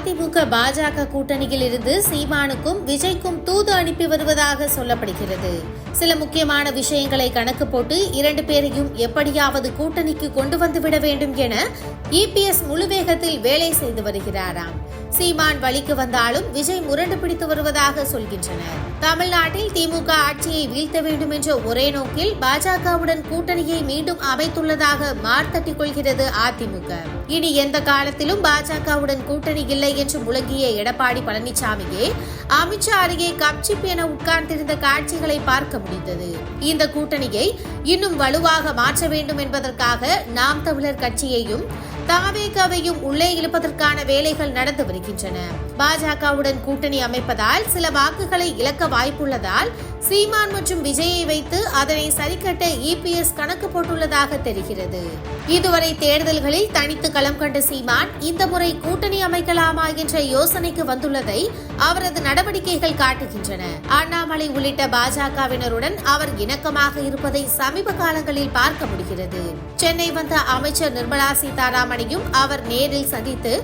அதிமுக பாஜக கூட்டணியில் இருந்து சீமானுக்கும் விஜய்க்கும் தூது அனுப்பி வருவதாக சொல்லப்படுகிறது. சில முக்கியமான விஷயங்களை கணக்கு போட்டு இரண்டு பேரையும் எப்படியாவது கூட்டணிக்கு கொண்டு வந்துவிட வேண்டும் என இபிஎஸ் முழு வேகத்தில் வேலை செய்து வருகிறாராம். சீமான் வழிக்கு வந்தாலும் விஜய் முரண்டு பிடித்து வருவதாக சொல்கின்றனர். தமிழ்நாட்டில் திமுக ஆட்சியை வீழ்த்த வேண்டும் என்ற ஒரே நோக்கில் பாஜகவுடன் கூட்டணியை மீண்டும் அமைத்துள்ளதாக மார்த்தட்டிக் கொள்கிறது அதிமுக. இனி எந்த காலத்திலும் பாஜகவுடன் கூட்டணி இல்லை என்று முழங்கிய எடப்பாடி பழனிசாமியே அமித்ஷா அருகே கப்சிப் என உட்கார்ந்திருந்த காட்சிகளை பார்க்க முடிந்தது. இந்த கூட்டணியை இன்னும் வலுவாக மாற்ற வேண்டும் என்பதற்காக நாம் தமிழர் கட்சியையும் தாவேகாவையும் உள்ளே இழுப்பதற்கான வேலைகள் நடந்து வருகின்றன. பாஜகவுடன் கூட்டணி அமைப்பதால் சில வாக்குகளை இழக்க வாய்ப்புள்ளதால் சீமான் மற்றும் விஜயை வைத்து அதனை சரிக்கட்ட இபிஎஸ் கணக்கு போட்டுள்ளதாக தெரிகிறது. இதுவரை தேர்தல்களில் தனித்து களம் கண்ட சீமான் இந்த முறை கூட்டணி அமைக்கலாமா என்ற யோசனைக்கு வந்துள்ளதை அவரது நடவடிக்கைகள் காட்டுகின்றன. அண்ணாமலை உள்ளிட்ட பாஜகவினருடன் அவர் இணக்கமாக இருப்பதை சமீப காலங்களில் பார்க்க முடிகிறது. சென்னை வந்த அமைச்சர் நிர்மலா சீதாராமனையும் அவர் நேரில் சந்தித்து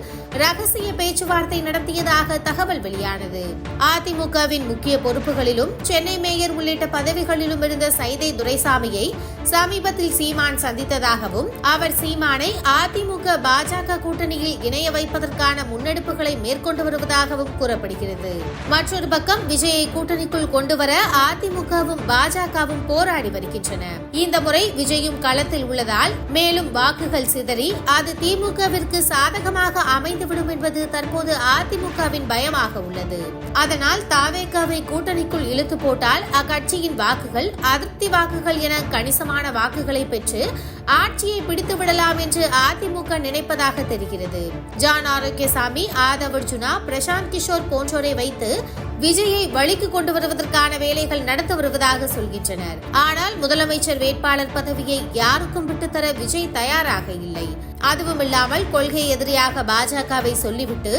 ரகசிய பேச்சுவார்த்தை நடத்தியதாக தகவல் வெளியானது. அதிமுகவின் முக்கிய பொறுப்புகளிலும் சென்னை மேயர் உள்ளிட்ட பதவிகளிலும் இருந்த சைதை துரைசாமியை சமீபத்தில் சீமான் சந்தித்ததாகவும் அவர் சீமானை அதிமுக பாஜக கூட்டணியில் இணைய வைப்பதற்கான முன்னெடுப்புகளை மேற்கொண்டு வருவதாகவும் கூறப்படுகிறது. மற்றொரு பக்கம் விஜயை கூட்டணிக்குள் கொண்டுவர அதிமுகவும் பாஜகவும் போராடி வருகின்றன. இந்த முறை விஜயும் களத்தில் உள்ளதால் மேலும் வாக்குகள் சிதறி அது திமுகவிற்கு சாதகமாக அமைந்துவிடும் என்பது தற்போது அதிமுகவின் பயமாக உள்ளது. அதனால் தாவேகாவை கூட்டணிக்குள் இழுத்து போட்டால் அக்கட்சியின் வாக்குகள் அதிருப்தி வாக்குகள் என கணிசமான வாக்குகளை பெற்று ஆட்சியை பிடித்து விடலாம் என்று அதிமுக நினைப்பதாக தெரிகிறது. ஜான் ஆரோக்கியசாமி, ஆதவ் அர்ஜுனா, பிரசாந்த் கிஷோர் போன்றோரை வைத்து விஜயை வழிக்கு கொண்டு வருவதற்கான வேலைகள் நடத்தி வருவதாக சொல்கின்றனர். ஆனால் முதலமைச்சர் வேட்பாளர் பதவியை யாருக்கும் விட்டுத்தர விஜய் தயாராக இல்லை. அதுவும் இல்லாமல் கொள்கை எதிரியாக பாஜகவை சொல்லிவிட்டு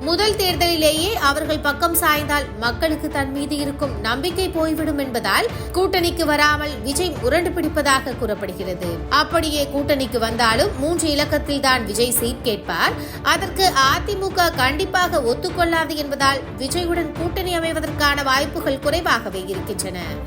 முதல் தேர்தலிலேயே அவர்கள் பக்கம் சாய்ந்தால் மக்களுக்கு தன் மீது இருக்கும் நம்பிக்கை போய்விடும் என்பதால் கூட்டணிக்கு வராமல் விஜய் முரண்டு பிடிப்பதாக கூறப்படுகிறது. அப்படியே கூட்டணிக்கு வந்தாலும் 3 இலக்கத்தில் தான் விஜய் சீட் கேட்பார். அதற்கு அதிமுக கண்டிப்பாக ஒத்துக்கொள்ளாது என்பதால் விஜயுடன் கூட்டணி அமைவதற்கான வாய்ப்புகள் குறைவாகவே இருக்கின்றன.